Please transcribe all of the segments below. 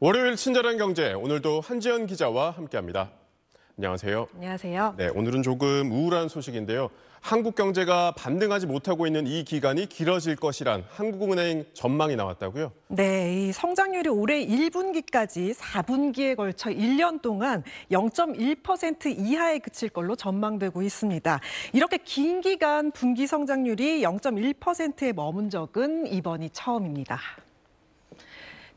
월요일 친절한 경제, 오늘도 한지연 기자와 함께합니다. 안녕하세요. 안녕하세요. 네, 오늘은 조금 우울한 소식인데요. 한국 경제가 반등하지 못하고 있는 이 기간이 길어질 것이란 한국은행 전망이 나왔다고요? 네, 이 성장률이 올해 1분기까지 4분기에 걸쳐 1년 동안 0.1% 이하에 그칠 걸로 전망되고 있습니다. 이렇게 긴 기간 분기 성장률이 0.1%에 머문 적은 이번이 처음입니다.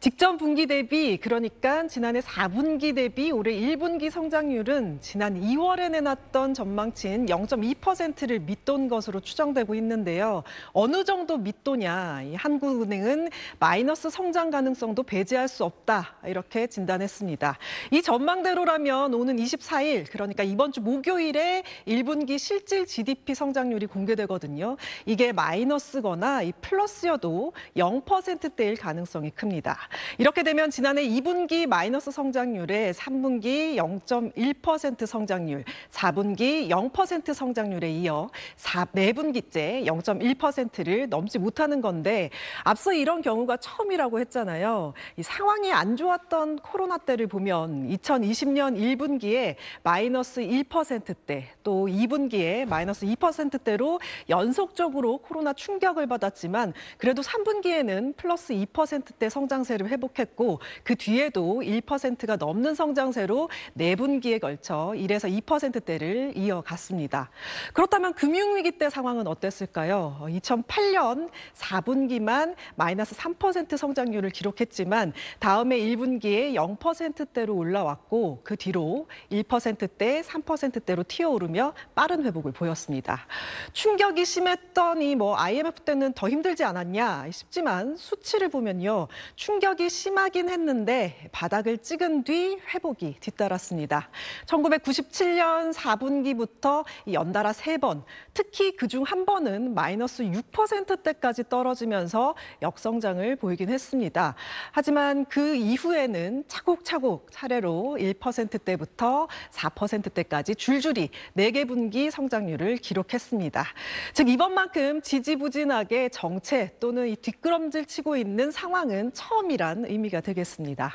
직전 분기 대비, 그러니까 지난해 4분기 대비 올해 1분기 성장률은 지난 2월에 내놨던 전망치인 0.2%를 밑돈 것으로 추정되고 있는데요. 어느 정도 밑도냐, 한국은행은 마이너스 성장 가능성도 배제할 수 없다, 이렇게 진단했습니다. 이 전망대로라면 오는 24일, 그러니까 이번 주 목요일에 1분기 실질 GDP 성장률이 공개되거든요. 이게 마이너스거나 플러스여도 0%대일 가능성이 큽니다. 이렇게 되면 지난해 2분기 마이너스 성장률에 3분기 0.1% 성장률, 4분기 0% 성장률에 이어 4분기째 0.1%를 넘지 못하는 건데 앞서 이런 경우가 처음이라고 했잖아요. 이 상황이 안 좋았던 코로나 때를 보면 2020년 1분기에 마이너스 1%대, 또 2분기에 마이너스 2%대로 연속적으로 코로나 충격을 받았지만 그래도 3분기에는 플러스 2%대 성장세를 회복했고 그 뒤에도 1%가 넘는 성장세로 4분기에 걸쳐 1에서 2%대를 이어갔습니다. 그렇다면 금융위기 때 상황은 어땠을까요? 2008년 4분기만 마이너스 3% 성장률을 기록했지만 다음에 1분기에 0%대로 올라왔고 그 뒤로 1%대, 3%대로 튀어오르며 빠른 회복을 보였습니다. 충격이 심했던 IMF 때는 더 힘들지 않았냐 싶지만 수치를 보면요. 충격이 심하긴 했는데 바닥을 찍은 뒤 회복이 뒤따랐습니다. 1997년 4분기부터 연달아 3번, 특히 그중 한 번은 마이너스 6%대까지 떨어지면서 역성장을 보이긴 했습니다. 하지만 그 이후에는 차곡차곡 차례로 1%대부터 4%대까지 줄줄이 4개 분기 성장률을 기록했습니다. 즉 이번만큼 지지부진하게 정체 또는 이 뒷걸음질 치고 있는 상황은 처음이란 의미가 되겠습니다.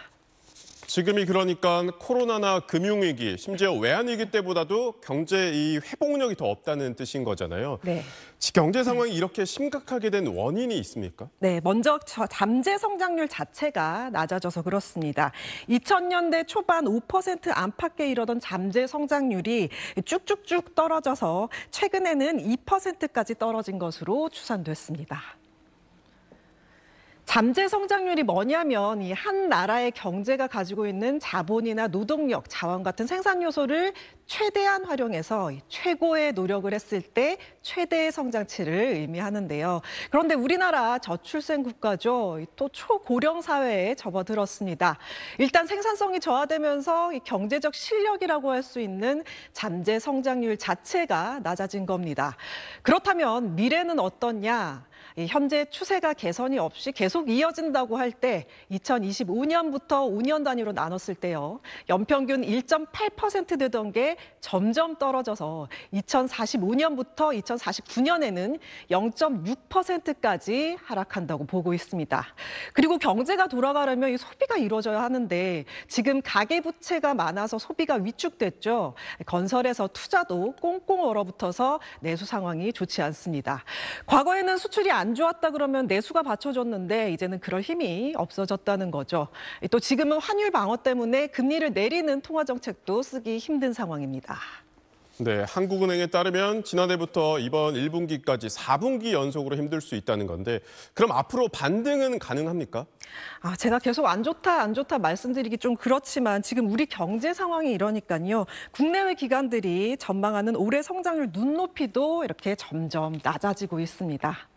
지금이 그러니까 코로나나 금융위기, 심지어 외환위기 때보다도 경제 이 회복력이 더 없다는 뜻인 거잖아요. 네. 경제 상황이 이렇게 심각하게 된 원인이 있습니까? 네, 먼저 잠재 성장률 자체가 낮아져서 그렇습니다. 2000년대 초반 5% 안팎에 이르던 잠재 성장률이 쭉쭉쭉 떨어져서 최근에는 2%까지 떨어진 것으로 추산됐습니다. 잠재 성장률이 뭐냐면 이 한 나라의 경제가 가지고 있는 자본이나 노동력, 자원 같은 생산 요소를 최대한 활용해서 최고의 노력을 했을 때 최대의 성장치를 의미하는데요. 그런데 우리나라 저출생 국가죠. 또 초고령 사회에 접어들었습니다. 일단 생산성이 저하되면서 경제적 실력이라고 할 수 있는 잠재 성장률 자체가 낮아진 겁니다. 그렇다면 미래는 어떠냐? 현재 추세가 개선이 없이 계속 이어진다고 할 때 2025년부터 5년 단위로 나눴을 때요. 연평균 1.8% 되던 게 점점 떨어져서 2045년부터 2049년에는 0.6%까지 하락한다고 보고 있습니다. 그리고 경제가 돌아가려면 이 소비가 이루어져야 하는데 지금 가계부채가 많아서 소비가 위축됐죠. 건설에서 투자도 꽁꽁 얼어붙어서 내수 상황이 좋지 않습니다. 과거에는 수출이 안 좋았다 그러면 내수가 받쳐줬는데 이제는 그럴 힘이 없어졌다는 거죠. 또 지금은 환율 방어 때문에 금리를 내리는 통화 정책도 쓰기 힘든 상황입니다. 네, 한국은행에 따르면 지난해부터 이번 1분기까지 4분기 연속으로 힘들 수 있다는 건데 그럼 앞으로 반등은 가능합니까? 제가 계속 안 좋다 말씀드리기 좀 그렇지만 지금 우리 경제 상황이 이러니까요. 국내외 기관들이 전망하는 올해 성장률 눈높이도 이렇게 점점 낮아지고 있습니다.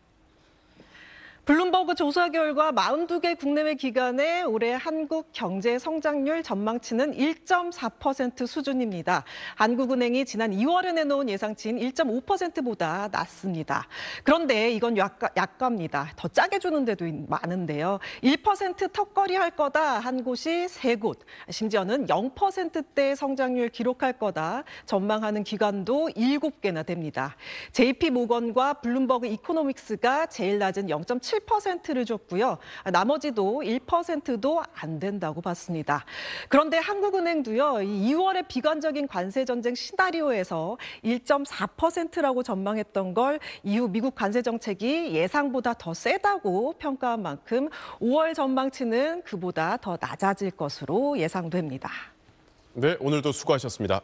블룸버그 조사 결과 42개 국내외 기관의 올해 한국 경제 성장률 전망치는 1.4% 수준입니다. 한국은행이 지난 2월에 내놓은 예상치인 1.5%보다 낮습니다. 그런데 이건 약가입니다. 더 짜게 주는 데도 많은데요. 1% 턱걸이 할 거다 한 곳이 3곳, 심지어는 0%대 성장률 기록할 거다 전망하는 기관도 7개나 됩니다. JP모건과 블룸버그 이코노믹스가 제일 낮은 0.7% 7%를 줬고요. 나머지도 1%도 안 된다고 봤습니다. 그런데 한국은행도요, 2월의 비관적인 관세 전쟁 시나리오에서 1.4%라고 전망했던 걸 이후 미국 관세 정책이 예상보다 더 세다고 평가한 만큼 5월 전망치는 그보다 더 낮아질 것으로 예상됩니다. 네, 오늘도 수고하셨습니다.